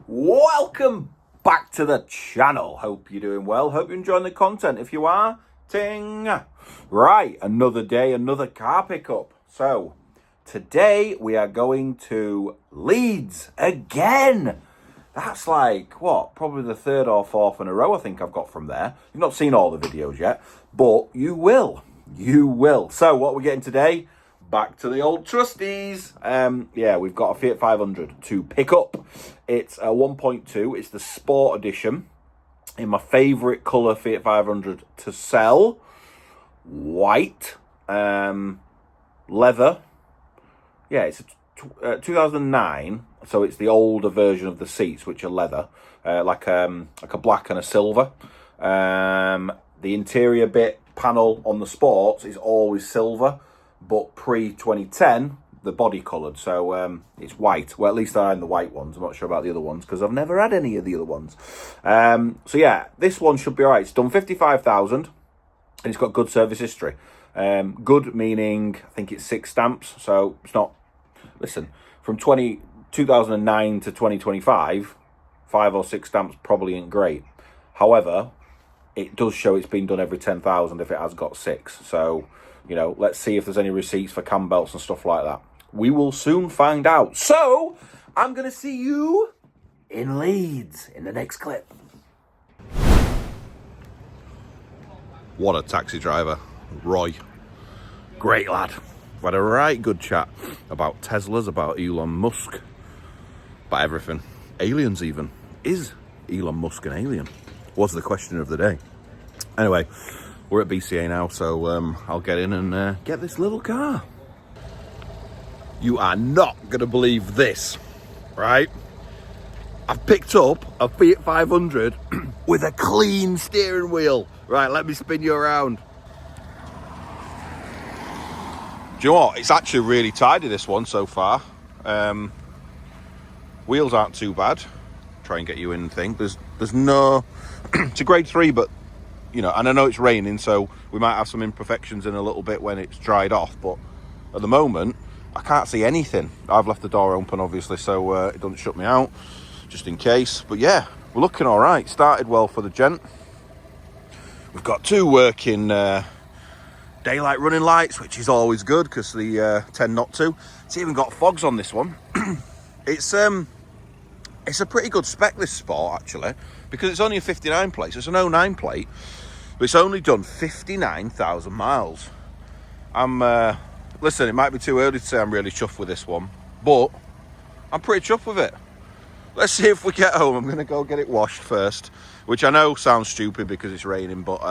Welcome back to the channel. Hope you're doing well. Hope you're enjoying the content. If you are, ting. Right, another day, another car pickup. So, today we are going to Leeds again. That's like, what, probably the third or fourth in a row I think I've got from there. You've not seen all the videos yet, but you will. You will. So, what we're getting today, back to the old trusties. Yeah, we've got a Fiat 500 to pick up. It's a 1.2. It's the Sport Edition in my favourite colour Fiat 500 to sell. White. Leather. Yeah, it's a 2009. So it's the older version of the seats, which are leather. Like a black and a silver. The interior bit panel on the Sports is always silver. But pre-2010, the body coloured, so it's white. Well, at least I'm the white ones. I'm not sure about the other ones, because I've never had any of the other ones. So yeah, this one should be all right. It's done 55,000, and it's got good service history. Good meaning, I think it's 6 stamps, so it's not... Listen, from 2009 to 2025, 5 or 6 stamps probably ain't great. However, it does show it's been done every 10,000 if it has got 6, so... You know, let's see if there's any receipts for cam belts and stuff like that. We will soon find out. So, I'm going to see you in Leeds in the next clip. What a taxi driver. Roy. Great lad. We've had a right good chat about Teslas, about Elon Musk, about everything. Aliens even. Is Elon Musk an alien? Was the question of the day. Anyway... We're at BCA now, so I'll get in and get this little car. You are not going to believe this, right? I've picked up a Fiat 500 with a clean steering wheel. Right, let me spin you around. Do you know what? It's actually really tidy, this one, so far. Wheels aren't too bad. Try and get you in thing. There's no... It's a grade 3, but... You know, and I know it's raining, so we might have some imperfections in a little bit when it's dried off, but at the moment, I can't see anything. I've left the door open, obviously, so it doesn't shut me out, just in case. But yeah, we're looking all right. Started well for the gent. We've got 2 working daylight running lights, which is always good, because they tend not to. It's even got fogs on this one. It's a pretty good spec, this Sport, actually, because it's only a 59 plate, so it's an 09 plate. But it's only done 59,000 miles. Listen, it might be too early to say I'm really chuffed with this one, but I'm pretty chuffed with it. Let's see if we get home. I'm going to go get it washed first, which I know sounds stupid because it's raining, but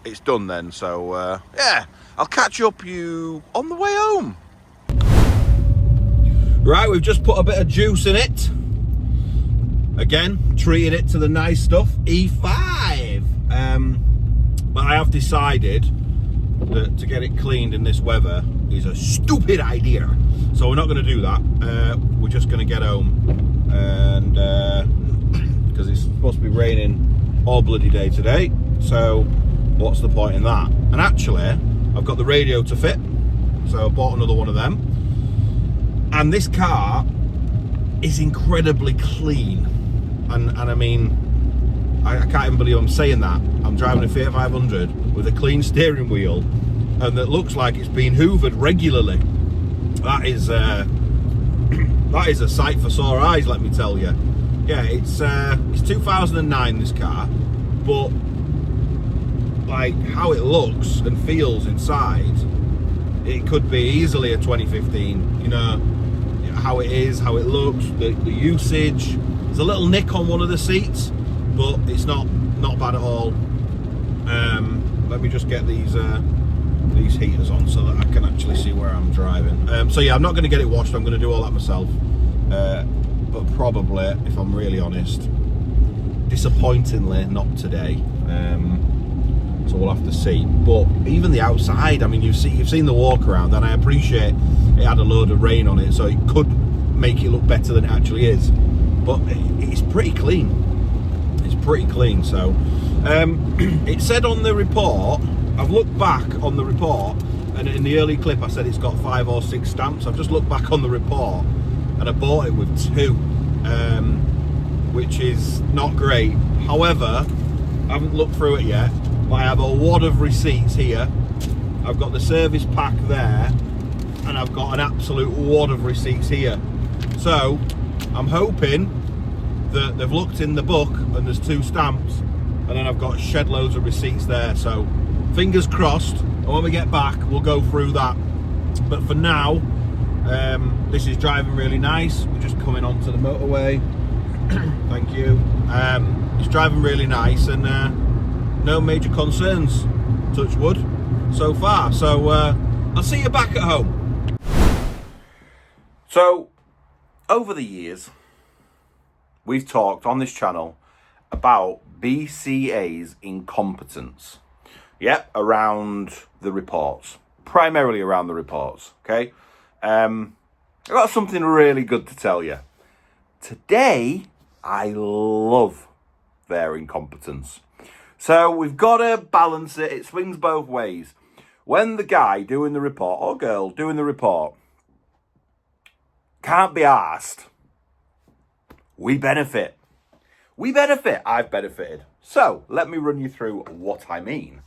it's done then. So, yeah, I'll catch up you on the way home. Right, we've just put a bit of juice in it. Again, treated it to the nice stuff, E5. But I have decided that to get it cleaned in this weather is a stupid idea. So we're not going to do that. We're just going to get home. And because it's supposed to be raining all bloody day today. So what's the point in that? And actually, I've got the radio to fit. So I bought another one of them. And this car is incredibly clean. And I mean, I can't even believe I'm saying that. I'm driving a Fiat 500 with a clean steering wheel and that looks like it's been hoovered regularly. That is a sight for sore eyes, let me tell you. Yeah, it's 2009, this car, but like how it looks and feels inside, it could be easily a 2015, you know, how it is, how it looks, the usage. There's a little nick on one of the seats, but it's not bad at all. Let me just get these heaters on so that I can actually see where I'm driving. So yeah, I'm not going to get it washed. I'm going to do all that myself. But probably, if I'm really honest, disappointingly not today. So we'll have to see. But even the outside, I mean, you've seen the walk around, and I appreciate it had a load of rain on it, so it could make it look better than it actually is. But it's pretty clean. It's pretty clean. So it said on the report, I've looked back on the report, and in the early clip I said it's got 5 or 6 stamps. I've just looked back on the report and I bought it with 2, which is not great. However, I haven't looked through it yet, but I have a wad of receipts here. I've got the service pack there, and I've got an absolute wad of receipts here. So I'm hoping that they've looked in the book and there's 2 stamps, and then I've got shed loads of receipts there. So fingers crossed, and when we get back we'll go through that. But for now, this is driving really nice. We're just coming onto the motorway. Thank you. It's driving really nice, and no major concerns, touch wood, so far. So I'll see you back at home. So over the years we've talked on this channel about BCA's incompetence. Yep, around the reports, primarily around the reports. Okay, I've got something really good to tell you today. I love their incompetence. So we've got to balance it. It swings both ways. When the guy doing the report, or girl doing the report, can't be asked, we benefit. We benefit. I've benefited. So let me run you through what I mean.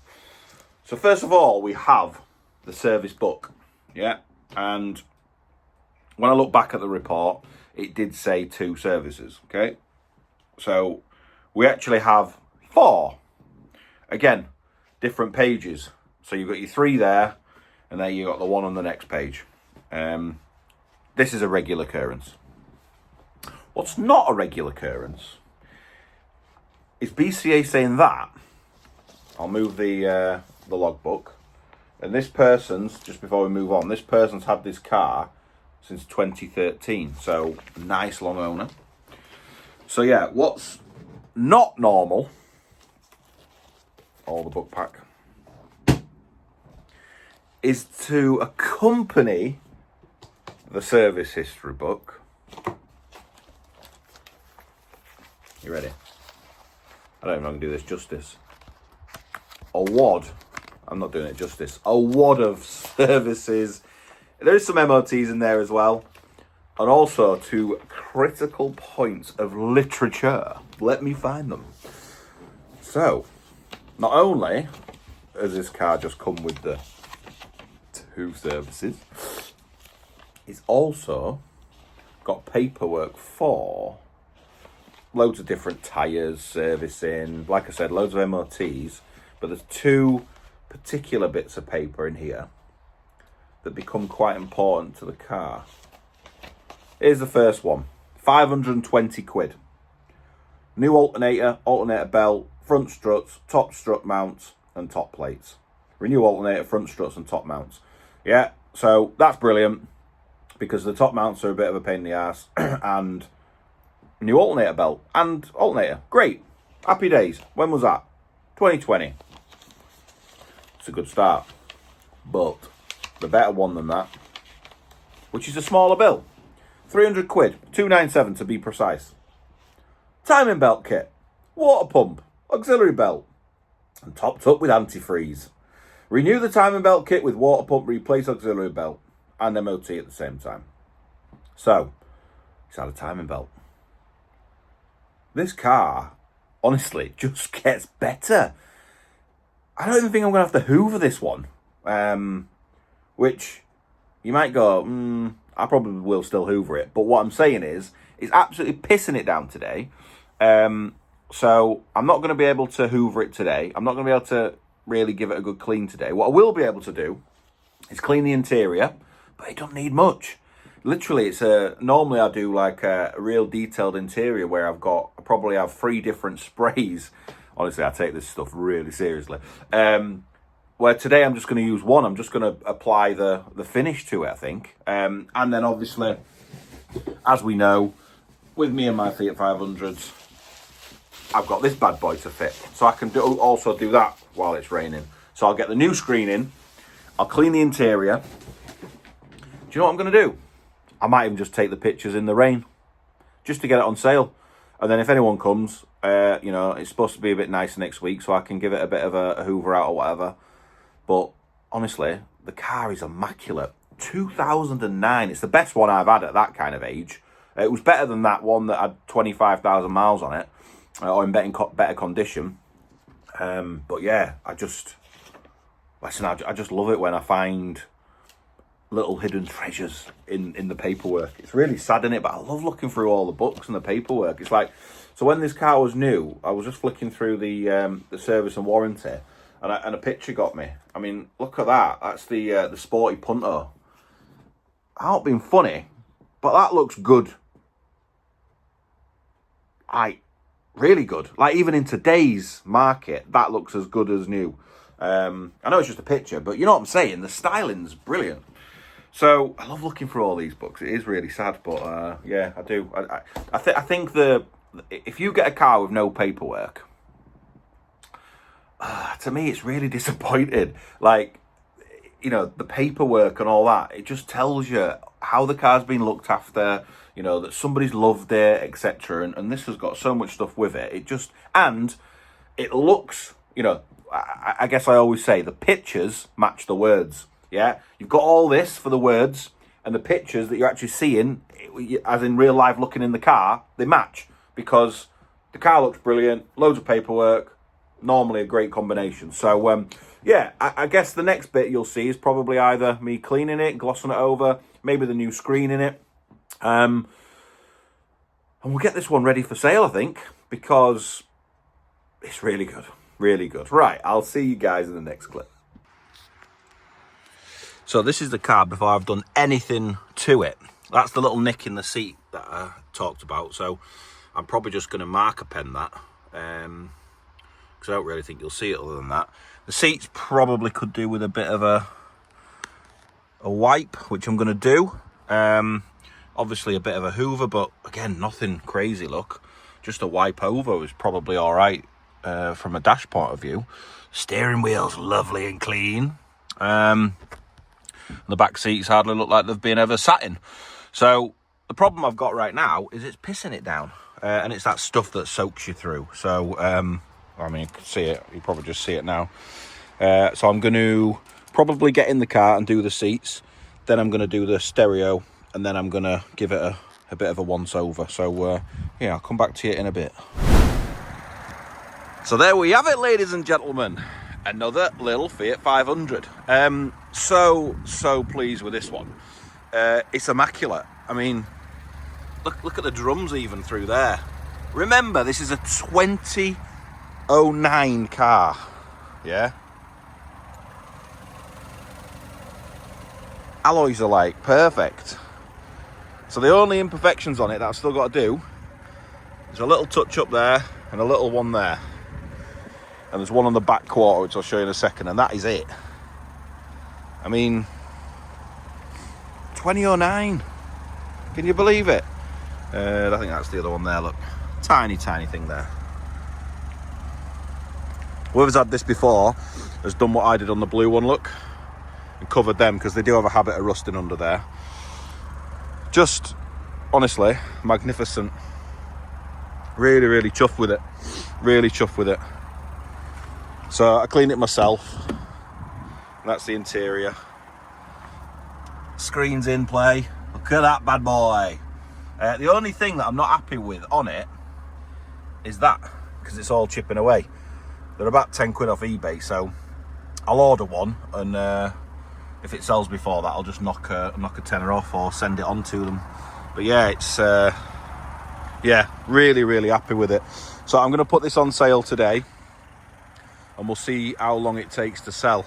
So first of all, we have the service book. Yeah. And when I look back at the report, it did say 2 services. Okay. So we actually have 4. Again, different pages. So you've got your 3 there, and then you've got the 1 on the next page. This is a regular occurrence. What's not a regular occurrence is BCA saying that. I'll move the logbook. And this person's, just before we move on, this person's had this car since 2013. So, nice long owner. So yeah, what's not normal, all the book pack, is to accompany the service history book. You ready? I don't even know if I can do this justice. A wad. I'm not doing it justice. A wad of services. There is some MOTs in there as well. And also 2 critical points of literature. Let me find them. So, not only has this car just come with the 2 services, it's also got paperwork for loads of different tyres, servicing, like I said, loads of MOTs, but there's 2 particular bits of paper in here that become quite important to the car. Here's the first one, 520 quid. New alternator, alternator belt, front struts, top strut mounts, and top plates. Renew alternator, front struts, and top mounts. Yeah, so that's brilliant, because the top mounts are a bit of a pain in the ass, and new alternator belt and alternator. Great. Happy days. When was that? 2020. It's a good start. But the better one than that, which is a smaller bill, 300 quid, 297 to be precise. Timing belt kit, water pump, auxiliary belt, and topped up with antifreeze. Renew the timing belt kit with water pump, replace auxiliary belt, and MOT at the same time. So, it's had a timing belt. This car, honestly, just gets better. I don't even think I'm going to have to hoover this one. Which, you might go, I probably will still hoover it. But what I'm saying is, it's absolutely pissing it down today. So, I'm not going to be able to hoover it today. I'm not going to be able to really give it a good clean today. What I will be able to do is clean the interior, but it don't need much. Literally, normally I do like a real detailed interior where I probably have 3 different sprays. Honestly, I take this stuff really seriously. Where today I'm just going to use one. I'm just going to apply the finish to it, I think. And then obviously, as we know, with me and my Fiat 500s, I've got this bad boy to fit. So I can also do that while it's raining. So I'll get the new screen in. I'll clean the interior. Do you know what I'm going to do? I might even just take the pictures in the rain, just to get it on sale. And then if anyone comes, it's supposed to be a bit nice next week, so I can give it a bit of a hoover out or whatever. But honestly, the car is immaculate. 2009, it's the best one I've had at that kind of age. It was better than that one that had 25,000 miles on it, or in better condition. But yeah, I just love it when I find little hidden treasures in the paperwork. It's really sad, isn't it? But I love looking through all the books and the paperwork. It's like, so when this car was new, I was just flicking through the service and warranty, and a picture got me. I mean, look at that. That's the sporty Punto. I not being funny, but that looks good. Really good. Like, even in today's market, that looks as good as new. I know it's just a picture, but you know what I'm saying? The styling's brilliant. So I love looking for all these books. It is really sad, but yeah, I do. I think if you get a car with no paperwork, to me, it's really disappointing. Like, you know, the paperwork and all that, it just tells you how the car's been looked after, you know, that somebody's loved it, etc. And this has got so much stuff with it. And it looks, you know, I guess I always say the pictures match the words. Yeah, you've got all this for the words, and the pictures that you're actually seeing, as in real life looking in the car, they match, because the car looks brilliant, loads of paperwork, normally a great combination. So yeah, I guess the next bit you'll see is probably either me cleaning it, glossing it over, maybe the new screen in it. And we'll get this one ready for sale, I think, because it's really good. Really good. Right, I'll see you guys in the next clip. So this is the car before I've done anything to it. That's the little nick in the seat that I talked about. So I'm probably just going to marker pen that, because I don't really think you'll see it other than that. The seats probably could do with a bit of a wipe, which I'm going to do. Obviously a bit of a hoover, but again, nothing crazy, look. Just a wipe over is probably all right from a dash point of view. Steering wheel's lovely and clean. The back seats hardly look like they've been ever sat in. So the problem I've got right now is it's pissing it down. And it's that stuff that soaks you through. So, I mean, you can see it. You probably just see it now. So I'm going to probably get in the car and do the seats. Then I'm going to do the stereo. And then I'm going to give it a bit of a once-over. So, yeah, I'll come back to you in a bit. So there we have it, ladies and gentlemen. Another little Fiat 500. So pleased with this one. It's immaculate. I mean, look at the drums even through there. Remember, this is a 2009 car. Yeah. Alloys are like perfect. So the only imperfections on it that I've still got to do is a little touch up there and a little one there. And there's one on the back quarter, which I'll show you in a second, and that is it. I mean, 2009. Can you believe it? I think that's the other one there, look. Tiny thing there. Whoever's had this before has done what I did on the blue one, look. And covered them, because they do have a habit of rusting under there. Just, honestly, magnificent. Really chuffed with it. Really chuffed with it. So I cleaned it myself. That's the interior. Screen's in play. Look at that bad boy. The only thing that I'm not happy with on it is that, because it's all chipping away. They're about 10 quid off eBay, so I'll order one, and if it sells before that, I'll just knock a tenner off or send it on to them. But yeah, it's yeah, really happy with it. So I'm going to put this on sale today, and we'll see how long it takes to sell.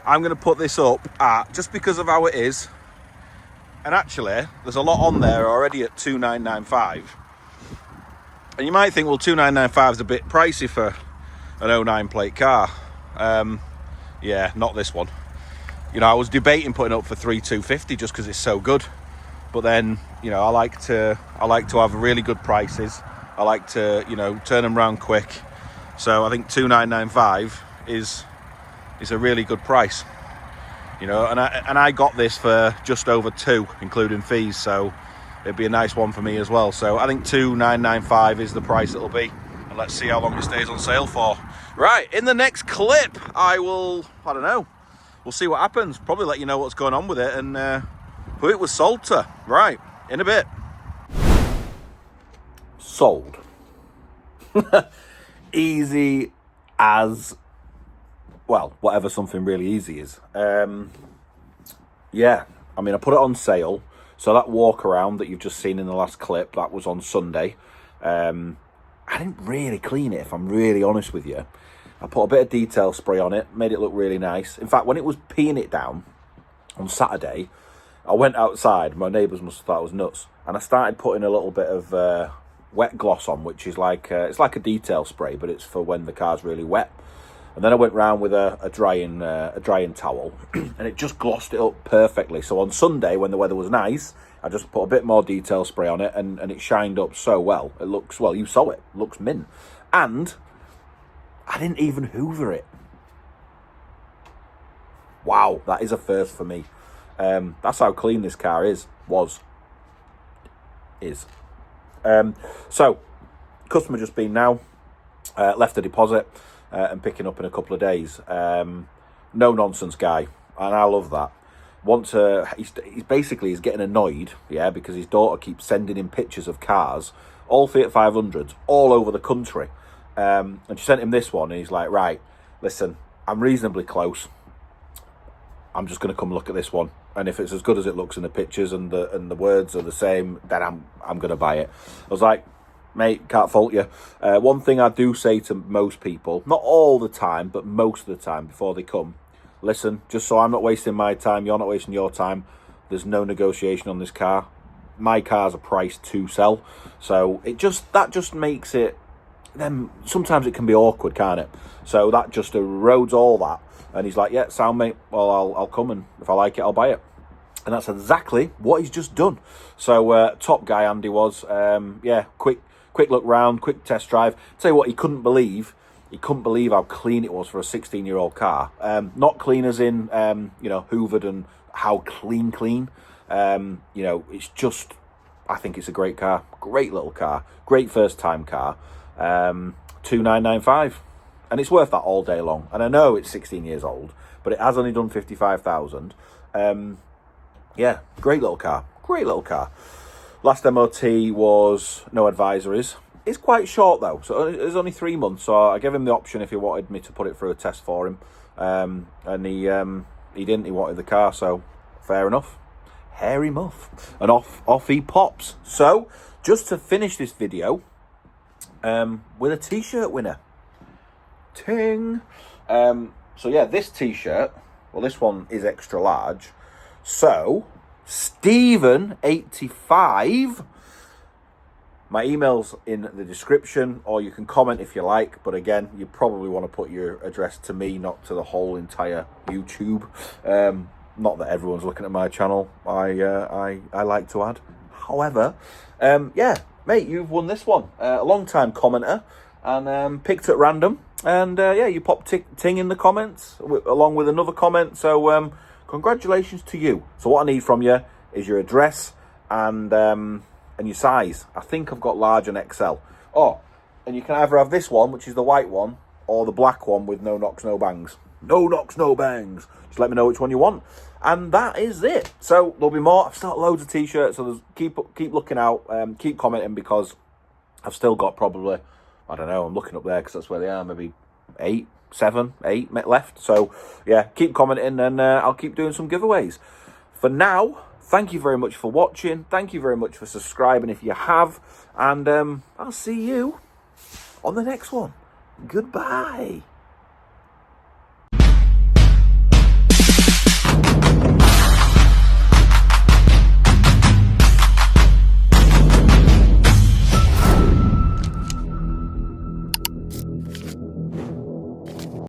I'm going to put this up at, just because of how it is, and actually there's a lot on there already at 2995, and you might think, well, 2995 is a bit pricey for an 09 plate car. Yeah, not this one. You know, I was debating putting it up for 3250 just because it's so good, but then, you know, I like to have really good prices. I like to, you know, turn them around quick. So I think 2995 is a really good price, you know, and I got this for just over 2, including fees, so it'd be a nice one for me as well. So I think 2995 is the price it'll be, and let's see how long it stays on sale for. Right, in the next clip, I don't know, we'll see what happens. Probably let you know what's going on with it and who it was sold to. Right, in a bit. Sold. Easy as, well, whatever something really easy is. Yeah, I mean, I put it on sale. So that walk around that you've just seen in the last clip, that was on Sunday. I didn't really clean it, if I'm really honest with you. I put a bit of detail spray on it, made it look really nice. In fact, when it was peeing it down on Saturday, I went outside. My neighbours must have thought I was nuts. And I started putting a little bit of wet gloss on, which is like, it's like a detail spray, but it's for when the car's really wet. And then I went round with a drying towel, and it just glossed it up perfectly. So on Sunday, when the weather was nice, I just put a bit more detail spray on it, and it shined up so well. It looks, well, you saw it, looks mint. And I didn't even hoover it. Wow, that is a first for me. That's how clean this car is. So, customer just been now, left a deposit. And picking up in a couple of days. No nonsense guy, and I love that. He's getting annoyed, yeah, because his daughter keeps sending him pictures of cars, all Fiat 500s, all over the country. And she sent him this one, and he's like, right, listen, I'm reasonably close. I'm just going to come look at this one, and if it's as good as it looks in the pictures and the words are the same, then I'm going to buy it. I was like, mate, can't fault you. One thing I do say to most people, not all the time, but most of the time before they come, listen, just so I'm not wasting my time, you're not wasting your time, there's no negotiation on this car. My cars are priced to sell. So that just makes it, then sometimes it can be awkward, can't it? So that just erodes all that. And he's like, yeah, sound mate, well, I'll come, and if I like it, I'll buy it. And that's exactly what he's just done. So top guy Andy was, yeah, quick look round, quick test drive. Tell you what, he couldn't believe how clean it was for a 16-year-old car. Not clean as in, hoovered and how clean. It's just, I think it's a great car. Great little car. Great first time car. 2,995. And it's worth that all day long. And I know it's 16 years old, but it has only done 55,000. Yeah, great little car. Last MOT was no advisories. It's quite short though, so it was only 3 months. So I gave him the option if he wanted me to put it through a test for him, and he didn't. He wanted the car, so fair enough. Hairy muff, and off he pops. So just to finish this video, with a t-shirt winner. Ting. So yeah, this t-shirt. Well, this one is extra large. So Stephen85, my email's in the description, or you can comment if you like, but again, you probably want to put your address to me, not to the whole entire YouTube. Not that everyone's looking at my channel, I like to add. However, yeah, mate, you've won this one. A long time commenter, and picked at random, and yeah, you popped ting in the comments along with another comment. So congratulations to you. So what I need from you is your address and your size. I think I've got large and XL. Oh, and you can either have this one, which is the white one, or the black one with no knocks, no bangs. No knocks, no bangs. Just let me know which one you want. And that is it. So there'll be more. I've still got loads of t-shirts, so keep looking out, keep commenting, because I've still got probably, I don't know, I'm looking up there because that's where they are, maybe 7, 8 left. So yeah, keep commenting, and I'll keep doing some giveaways. For now, thank you very much for watching. Thank you very much for subscribing if you have, and I'll see you on the next one. Goodbye.